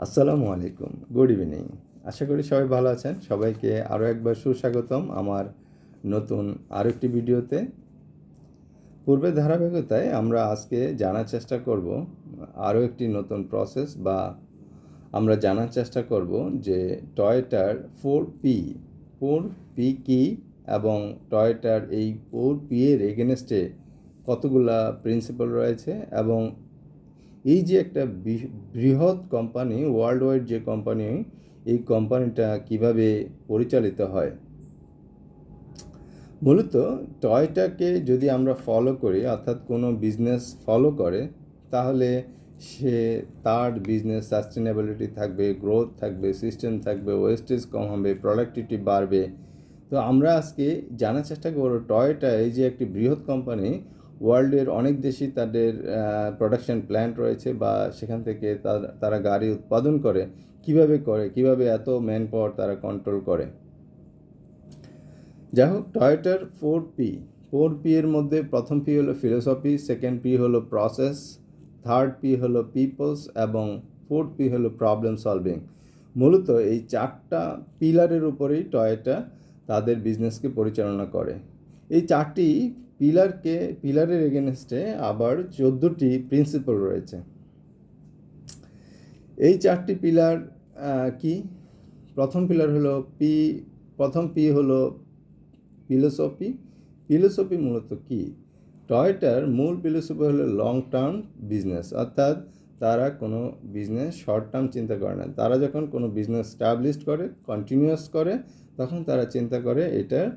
আসসালামু আলাইকুম, good evening. আশা করি সবাই ভালো আছেন। সবাইকে আরও একবার সুস্বাগতম আমার নতুন আরেকটি ভিডিওতে। পূর্বের ধারাবাহিকতায় আমরা আজকে জানার চেষ্টা করব আরও একটি নতুন প্রসেস, বা আমরা জানার চেষ্টা করব যে টয়োটার 4P কী এবং টয়োটার এই 4P এর এগেনস্টে কতগুলা প্রিন্সিপাল রয়েছে, এবং এই যে একটা বৃহৎ কোম্পানি, ওয়ার্ল্ড ওয়াইড যে কোম্পানি, এই কোম্পানিটা কিভাবে পরিচালিত হয়। মূলত টয়টাকে যদি আমরা ফলো করি, অর্থাৎ কোনো বিজনেস ফলো করে, তাহলে তার বিজনেস সাস্টেনেবিলিটি থাকবে, গ্রোথ থাকবে, সিস্টেম থাকবে, ওয়েস্টেজ কম হবে, প্রোডাক্টিভিটি বাড়বে। তো আমরা আজকে জানার চেষ্টা করব টয়োটা এই যে একটি বৃহৎ কোম্পানি, ওয়ার্ল্ডের অনেক দেশই তাদের প্রোডাকশন প্ল্যান্ট রয়েছে, বা সেখান থেকে তারা গাড়ি উৎপাদন করে, কিভাবে এত ম্যান পাওয়ার তারা কন্ট্রোল করে। যাই হোক, টয়োটার 4P এর মধ্যে প্রথম পি হলো ফিলোসফি, সেকেন্ড পি হলো প্রসেস, থার্ড পি হলো পিপলস, এবং ফোর্থ পি হলো প্রবলেম সলভিং। মূলত এই চারটা পিলারের উপরেই টয়োটা তাদের বিজনেসকে পরিচালনা করে। এই চারটি পিলারের এগেনস্টে আবার 14টি প্রিন্সিপাল রয়েছে। এই চারটি পিলার কি? প্রথম পিলার হলো প্রথম পি হলো ফিলোসফি মূলত কি? টয়োটার মূল ফিলোসফি হলো লং টার্ম বিজনেস, অর্থাৎ তারা কোনো বিজনেস শর্ট টার্ম চিন্তা করে না। তারা যখন কোনো বিজনেস স্টাবলিশ করে, কন্টিনিউয়াস করে, তখন তারা চিন্তা করে এটার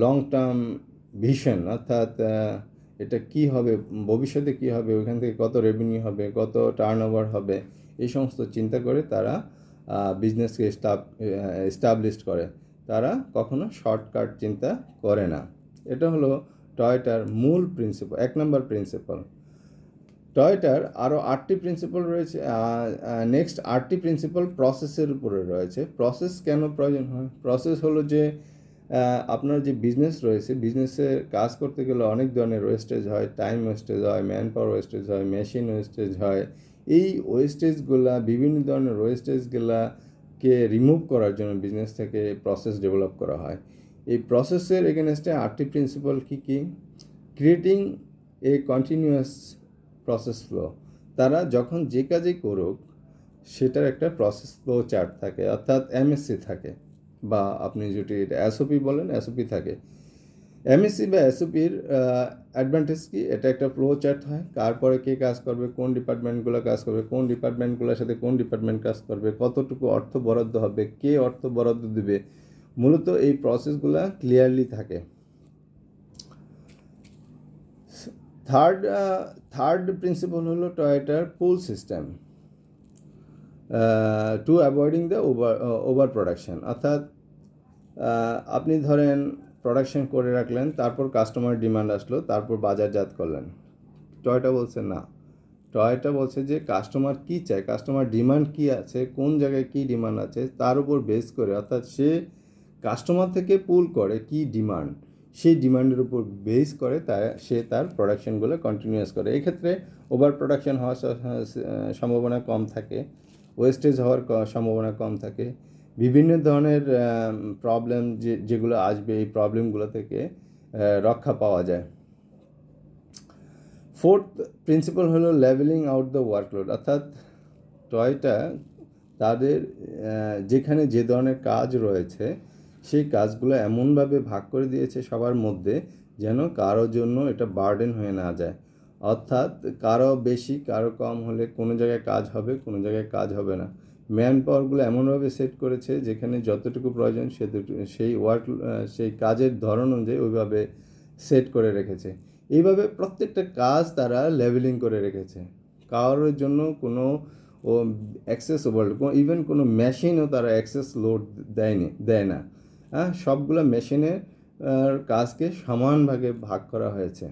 লং টার্ম ভিশন, অর্থাৎ এটা কি হবে, ভবিষ্যতে কি হবে, ওইখান থেকে কত রেভিনিউ হবে, কত টার্ন ওভার হবে, এই সমস্ত চিন্তা করে তারা বিজনেসকে এস্টাবলিশ করে। তারা কখনো শর্টকাট চিন্তা করে না। এটা হলো টয়োটার মূল প্রিন্সিপাল, 1 নম্বর প্রিন্সিপাল। টয়োটার আরও 8টি প্রিন্সিপাল রয়েছে। নেক্সট 8টি প্রিন্সিপাল প্রসেসের উপরে রয়েছে। প্রসেস কেন প্রয়োজন হয়? প্রসেস হলো যে আপনার যে বিজনেস রয়েছে, বিজনেসে কাজ করতে গেলে অনেক ধরনের ওয়েস্টেজ হয়, টাইম ওয়েস্টেজ হয়, ম্যান পাওয়ার ওয়েস্টেজ হয়, মেশিন ওয়েস্টেজ হয়। এই ওয়েস্টেজগুলা, বিভিন্ন ধরনের ওয়েস্টেজগুলাকে রিমুভ করার জন্য বিজনেস থেকে প্রসেস ডেভেলপ করা হয়। এই প্রসেসের এগেনস্টে 8টি প্রিন্সিপাল কী? Creating a continuous process flow. তারা যখন যে কাজই করুক, সেটার একটা প্রসেস ফ্লো চার্ট থাকে, অর্থাৎ এমএসসি থাকে, বা আপনি যদি এটা এসওপি বলেন, এসওপি থাকে। এমএসসি বা এসওপির অ্যাডভান্টেজ কি? এটা একটা ফ্লো চার্ট হয়, তারপরে কে কাজ করবে, কোন ডিপার্টমেন্টগুলো কাজ করবে, কোন ডিপার্টমেন্টগুলোর সাথে কোন ডিপার্টমেন্ট কাজ করবে, কতটুকু অর্থ বরাদ্দ হবে, কে অর্থ বরাদ্দ দেবে। মূলত এই প্রসেসগুলো ক্লিয়ারলি থাকে। থার্ড প্রিন্সিপাল হলো টয়োটার pull system to avoiding the overproduction. অর্থাৎ আপনি ধরেন প্রোডাকশন করে রাখলেন, তারপর কাস্টমার ডিমান্ড আসলো, তারপর বাজারজাত করলেন। টয়োটা বলছে না। টয়োটা বলছে যে কাস্টমার কী চায়, কাস্টমার ডিমান্ড কী আছে, কোন জায়গায় কী ডিমান্ড আছে, তার উপর বেস করে, অর্থাৎ সে কাস্টমার থেকে পুল করে কী ডিমান্ড, সেই ডিমান্ডের উপর বেস করে সে তার প্রোডাকশনগুলো কন্টিনিউয়াস করে। এক্ষেত্রে ওভার প্রোডাকশন হওয়ার সম্ভাবনা কম থাকে, ওয়েস্টেজ হওয়ার সম্ভাবনা কম থাকে। বিভিন্ন ধরনের প্রবলেম যেগুলো আসবে, এই প্রবলেমগুলো থেকে রক্ষা পাওয়া যায়। ফোর্থ প্রিন্সিপাল হলো লেভেলিং আউট দ্য ওয়ার্কলোড, অর্থাৎ টয়োটা তাদের যেখানে যে ধরনের কাজ রয়েছে, সেই কাজগুলো এমনভাবে ভাগ করে দিয়েছে সবার মধ্যে, যেন কারোর জন্য এটা বার্ডেন হয়ে না যায়। অর্থাৎ কারো বেশি কারো কম হলে কোনো জায়গায় কাজ হবে, কোনো জায়গায় কাজ হবে না। ম্যান পাওয়ারগুলো এমনভাবে সেট করেছে যেখানে যতটুকু প্রয়োজন সেই কাজের ধরন অনুযায়ী ওইভাবে সেট করে রেখেছে। এইভাবে প্রত্যেকটা কাজ তারা লেভেলিং করে রেখেছে। কারোর জন্য কোনো অ্যাক্সেস ইভেন কোনো মেশিনও তারা অ্যাক্সেস লোড দেয় না। সবগুলো মেশিনের কাজকে সমানভাবে ভাগ করা হয়েছে।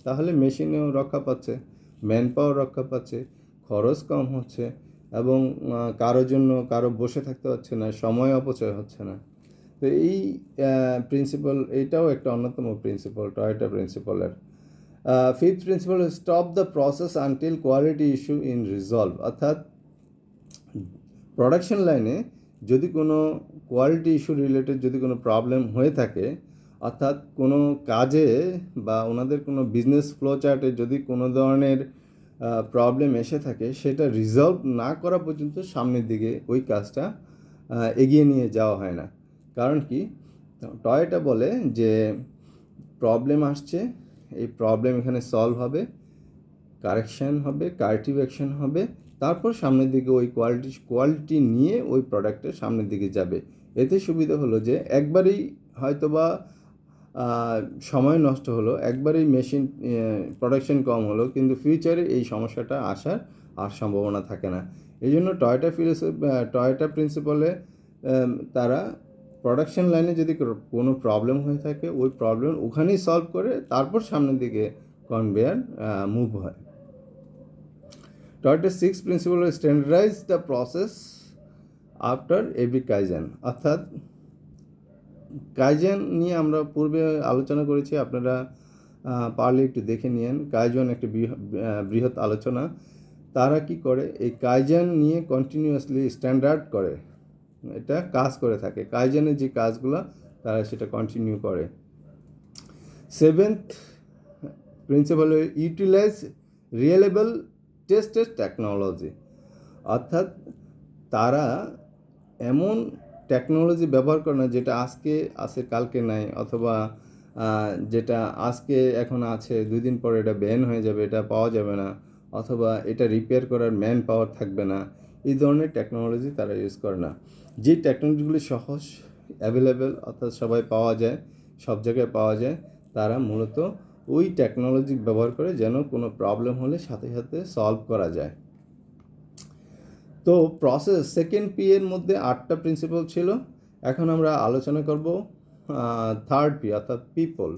তাহলে মেশিনেও রক্ষা পাচ্ছে, ম্যান পাওয়ার রক্ষা পাচ্ছে, খরচ কম হচ্ছে, এবং কারো বসে থাকতে হচ্ছে না, সময় অপচয় হচ্ছে না। তো এই প্রিন্সিপাল, এইটাও একটা অন্যতম প্রিন্সিপাল টয়োটা প্রিন্সিপালের। Fifth principal, stop the process until quality issue in resolve, অর্থাৎ প্রোডাকশন লাইনে যদি কোনো কোয়ালিটি ইস্যু রিলেটেড যদি কোনো প্রবলেম হয়ে থাকে, অর্থাৎ কোনো কাজে বা ওনাদের কোনো বিজনেস ফ্লো চার্টে যদি কোনো ধরনের প্রবলেম এসে থাকে, সেটা রিজলভ না করা পর্যন্ত সামনের দিকে ওই কাজটা এগিয়ে নিয়ে যাওয়া হয় না। কারণ কি, টয়োটা বলে যে প্রবলেম আসছে, এই প্রবলেম এখানে সলভ হবে, কারেকশান হবে, কারেক্টিভ অ্যাকশন হবে, তারপর সামনের দিকে ওই কোয়ালিটি নিয়ে ওই প্রোডাক্টের সামনের দিকে যাবে। এতে সুবিধা হলো যে একবারেই হয়তোবা সময় নষ্ট হলো, একবারেই মেশিন প্রোডাকশন কম হলো, কিন্তু ফিউচারে এই সমস্যাটা আসার আর সম্ভাবনা থাকে না। এই জন্য টয়োটা প্রিন্সিপালে তারা প্রোডাকশন লাইনে যদি কোনো প্রবলেম হয়ে থাকে, ওই প্রবলেম ওখানেই সলভ করে তারপর সামনের দিকে কনভেয়ার মুভ হয়। টয়োটার 6th প্রিন্সিপাল হল standardise the process after every kaizen. অর্থাৎ কাইজেন নিয়ে আমরা পূর্বে আলোচনা করেছি, আপনারা পারলে একটু দেখে নিন। কাইজেন একটি বৃহৎ আলোচনা। তারা কি করে, এই কাইজেন নিয়ে কন্টিনিউয়াসলি স্ট্যান্ডার্ড করে, এটা কাজ করে থাকে। কাইজেনের যে কাজগুলো তারা সেটা কন্টিনিউ করে। 7th principal utilise reliable tested technology. অর্থাৎ তারা এমন টেকনোলজি ব্যবহার করে না যেটা আজকে আছে কালকে নাই, অথবা যেটা আজকে এখন আছে 2 দিন পরে এটা ব্যান হয়ে যাবে, এটা পাওয়া যাবে না, অথবা এটা রিপেয়ার করার ম্যান পাওয়ার থাকবে না। এই ধরনের টেকনোলজি তারা ইউজ করে না। যে টেকনোলজিগুলি সহজ, অ্যাভেলেবেল, অর্থাৎ সবাই পাওয়া যায়, সব জায়গায় পাওয়া যায়, তারা মূলত ওই টেকনোলজি ব্যবহার করে যেন কোনো প্রবলেম হলে সাথে সাথে সলভ করা যায়। তো প্রসেস 2nd P এর মধ্যে 8টা প্রিন্সিপাল ছিল। এখন আমরা আলোচনা করব 3rd P, অর্থাৎ পিপল।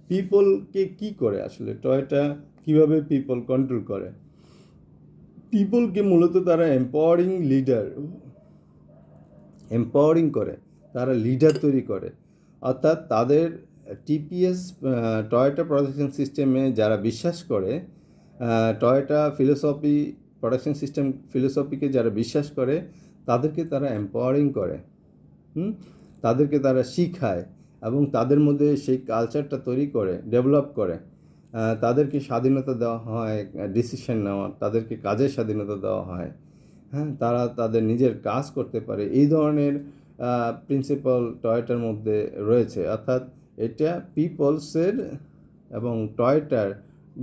পিপলকে কি করে আসলে টয়োটা কিভাবে পিপল কন্ট্রোল করে। পিপলকে মূলত তারা এম্পাওয়ারিং করে, তারা লিডার তৈরি করে। অর্থাৎ তাদের টিপিএস টয়োটা প্রোডাকশন সিস্টেমে যারা বিশ্বাস করে, টয়োটা প্রোডাকশন সিস্টেম ফিলোসফিকে যারা বিশ্বাস করে, তাদেরকে তারা এম্পাওয়ারিং করে, তাদেরকে তারা শিখায় এবং তাদের মধ্যে সেই কালচারটা তৈরি করে, ডেভেলপ করে। তাদেরকে স্বাধীনতা দেওয়া হয় ডিসিশন নেওয়ার, তাদেরকে কাজের স্বাধীনতা দেওয়া হয়, হ্যাঁ, তারা তাদের নিজের কাজ করতে পারে। এই ধরনের প্রিন্সিপাল টয়োটার মধ্যে রয়েছে। অর্থাৎ এটা পিপলসের এবং টয়োটার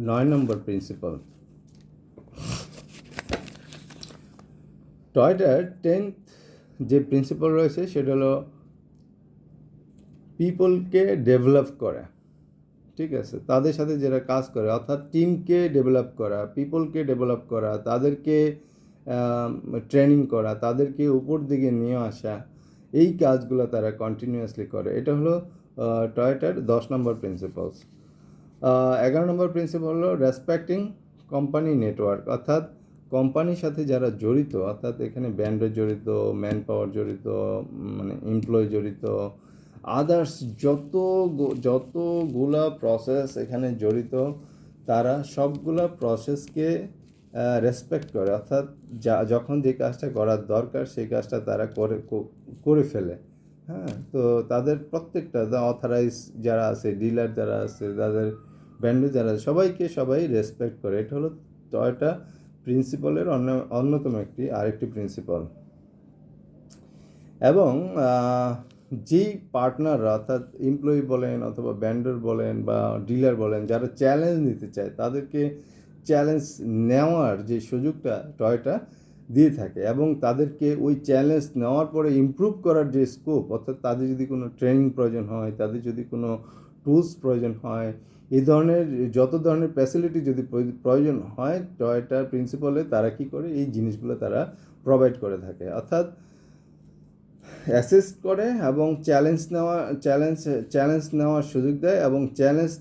9 নম্বর প্রিন্সিপাল। টয়োটার 10th যে প্রিন্সিপাল রয়েছে সেটা হলো পিপলকে ডেভেলপ করা। ঠিক আছে, তাদের সাথে যারা কাজ করে, অর্থাৎ টিমকে ডেভেলপ করা, পিপলকে ডেভেলপ করা, তাদেরকে ট্রেনিং করা, তাদেরকে উপর দিকে নিয়ে আসা, এই কাজগুলো তারা কন্টিনিউয়াসলি করে। এটা হলো টয়োটার 10 নম্বর প্রিন্সিপালস। 11 নম্বর প্রিন্সিপাল হলো রেসপেক্টিং কোম্পানি নেটওয়ার্ক। অর্থাৎ কোম্পানির সাথে যারা জড়িত, অর্থাৎ এখানে ব্যান্ডার জড়িত, ম্যান পাওয়ার জড়িত, মানে এমপ্লয় জড়িত, আদার্স যতগুলা প্রসেস এখানে জড়িত, তারা সবগুলা প্রসেসকে রেসপেক্ট করে। অর্থাৎ যখন যে কাজটা করার দরকার সেই কাজটা তারা করে ফেলে। হ্যাঁ, তো তাদের প্রত্যেকটা অথরাইজ যারা আছে, ডিলার যারা আছে, তাদের ব্যান্ডে যারা, সবাই রেসপেক্ট করে। এটা হলো টয়োটা প্রিন্সিপালের অন্যতম আরেকটি প্রিন্সিপাল। এবং যেই পার্টনাররা, অর্থাৎ এমপ্লয়ি বলেন অথবা ব্যান্ডার বলেন বা ডিলার বলেন, যারা চ্যালেঞ্জ নিতে চায়, তাদেরকে চ্যালেঞ্জ নেওয়ার যে সুযোগটা টয়োটা দিয়ে থাকে, এবং তাদেরকে ওই চ্যালেঞ্জ নেওয়ার পরে ইমপ্রুভ করার যে স্কোপ, অর্থাৎ তাদের যদি কোনো ট্রেনিং প্রয়োজন হয়, তাদের যদি কোনো টুলস প্রয়োজন হয়, এই ধরনের যত ধরনের ফ্যাসিলিটি যদি প্রয়োজন হয়, টয়োটার প্রিন্সিপালে তারা কী করে, এই জিনিসগুলো তারা প্রোভাইড করে থাকে। অর্থাৎ অ্যাসেস্ট করে এবং চ্যালেঞ্জ নেওয়ার সুযোগ দেয়, এবং চ্যালেঞ্জ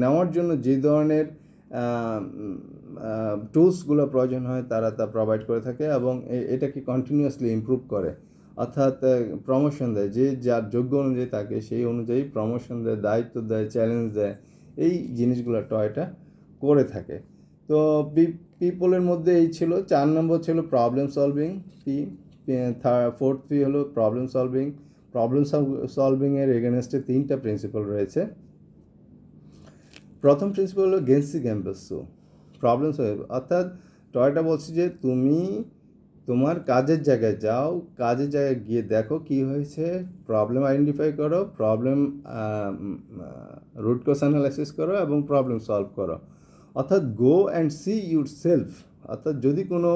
নেওয়ার জন্য যে ধরনের টুলসগুলো প্রয়োজন হয় তারা তা প্রোভাইড করে থাকে, এবং এটাকে কন্টিনিউয়াসলি ইমপ্রুভ করে। অর্থাৎ প্রমোশন দেয়, যে যার যোগ্য অনুযায়ী তাকে সেই অনুযায়ী প্রমোশন দেয়, দায়িত্ব দেয়, চ্যালেঞ্জ দেয়। এই জিনিসগুলো টয়োটা করে থাকে। তো পিপলের মধ্যে এই ছিল। 4 নম্বর ছিল প্রবলেম সলভিং। ফোর্থ পি হলো প্রবলেম সলভিং। প্রবলেম সলভিংয়ের এগেনস্টে 3টা প্রিন্সিপাল রয়েছে। প্রথম প্রিন্সিপাল হলো গেন্সি গ্যাম্বাসু, প্রবলেম সলভ, অর্থাৎ টয়োটা বলছে যে তুমি তোমার কাজের জায়গায় যাও, কাজের জায়গায় গিয়ে দেখো কি হয়েছে, প্রবলেম আইডেন্টিফাই করো, প্রবলেম রুট কজ অ্যানালাইসিস করো এবং প্রবলেম সলভ করো। অর্থাৎ go and see your self, অর্থাৎ যদি কোনো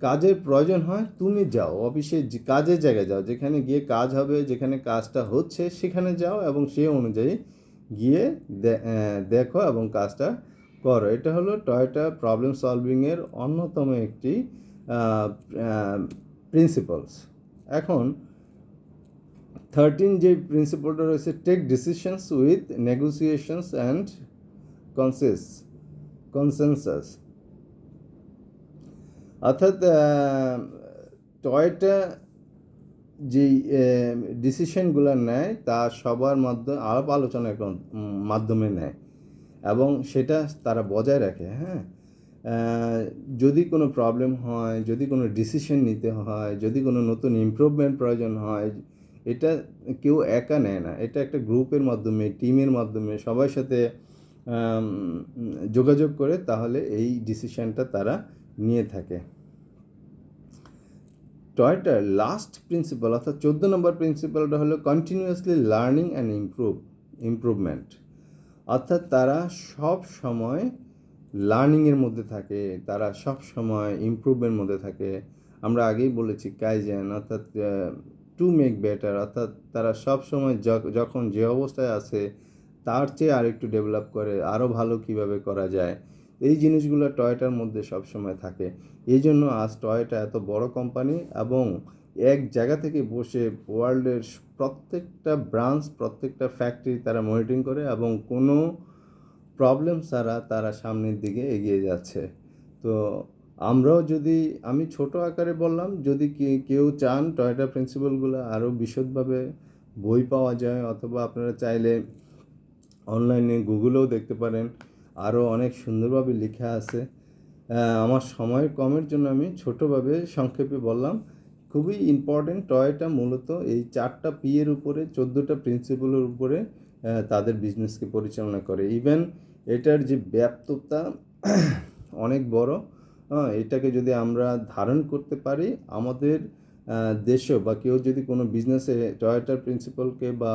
কাজের প্রয়োজন হয় তুমি যাও অফিসে, কাজের জায়গায় যাও, যেখানে গিয়ে কাজ হবে, যেখানে কাজটা হচ্ছে সেখানে যাও এবং সে অনুযায়ী গিয়ে দেখো এবং কাজটা করো। এটা হলো টয়োটা প্রবলেম সলভিংয়ের অন্যতম একটি প্রিন্সিপালস। এখন 13 যে প্রিন্সিপালটা রয়েছে, take decisions with negotiations and consensus. অর্থাৎ টয়োটা যেই ডিসিশনগুলো নেয় তা সবার মাধ্যমে আলাপ আলোচনার মাধ্যমে নেয় এবং সেটা তারা বজায় রাখে। হ্যাঁ, যদি কোনো প্রবলেম হয়, যদি কোনো ডিসিশন নিতে হয়, যদি কোনো নতুন ইমপ্রুভমেন্ট প্রয়োজন হয়, এটা কেউ একা নেয় না, এটা একটা গ্রুপের মাধ্যমে, টিমের মাধ্যমে সবার সাথে যোগাযোগ করে তাহলে এই ডিসিশনটা তারা নিয়ে থাকে। টয়োটার লাস্ট প্রিন্সিপাল অর্থাৎ 14 নম্বর প্রিন্সিপালটা হলো কন্টিনিউয়াসলি লার্নিং অ্যান্ড ইমপ্রুভমেন্ট। অর্থাৎ তারা সব সময় লার্নিংয়ের মধ্যে থাকে, তারা সব সময় ইমপ্রুভমেন্টের মধ্যে থাকে। আমরা আগেই বলেছি কাইজেন, অর্থাৎ টু মেক বেটার, অর্থাৎ তারা সব সময় যখন যে অবস্থায় আছে তার চেয়ে আরেকটু ডেভেলপ করে, আরও ভালো কিভাবে করা যায়, এই জিনিসগুলো টয়োটার মধ্যে সবসময় থাকে। এই জন্য আজ টয়োটা এত বড় কোম্পানি এবং এক জায়গা থেকে বসে ওয়ার্ল্ডের প্রত্যেকটা ব্রাঞ্চ, প্রত্যেকটা ফ্যাক্টরি তারা মনিটরিং করে এবং কোনো প্রবলেম ছাড়া তারা সামনের দিকে এগিয়ে যাচ্ছে। তো আমরাও যদি, আমি ছোট আকারে বললাম, যদি কেউ চান টয়োটা প্রিন্সিপালগুলো আরও বিশদভাবে বই পাওয়া যায়, অথবা আপনারা চাইলে অনলাইনে গুগলেও দেখতে পারেন, আরও অনেক সুন্দরভাবে লেখা আছে। আমার সময় কমের জন্য আমি ছোটোভাবে সংক্ষেপে বললাম। খুবই ইম্পর্টেন্ট, টয়োটা মূলত এই 4টা পি এর উপরে, 14টা প্রিন্সিপালের উপরে তাদের বিজনেসকে পরিচালনা করে। ইভেন এটার যে ব্যাপ্ততা অনেক বড়, এটাকে যদি আমরা ধারণ করতে পারি আমাদের দেশেও, বা কেউ যদি কোনো বিজনেসে টয়োটার প্রিন্সিপালকে বা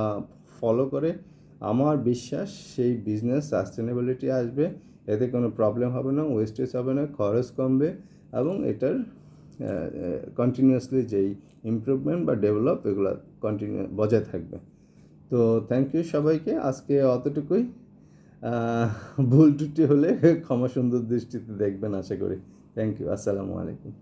ফলো করে, আমার বিশ্বাস সেই বিজনেস সাস্টেনেবিলিটি আসবে, এতে কোনো প্রবলেম হবে না, ওয়েস্টেজ হবে না, খরচ কমবে এবং এটার কন্টিনিউয়াসলি যেই ইমপ্রুভমেন্ট বা ডেভেলপ এগুলো বজায় থাকবে। তো থ্যাংক ইউ সবাইকে, আজকে অতটুকুই। ভুল ত্রুটি হলে ক্ষমা সুন্দর দৃষ্টিতে দেখবেন আশা করি। থ্যাংক ইউ, আসসালামু আলাইকুম।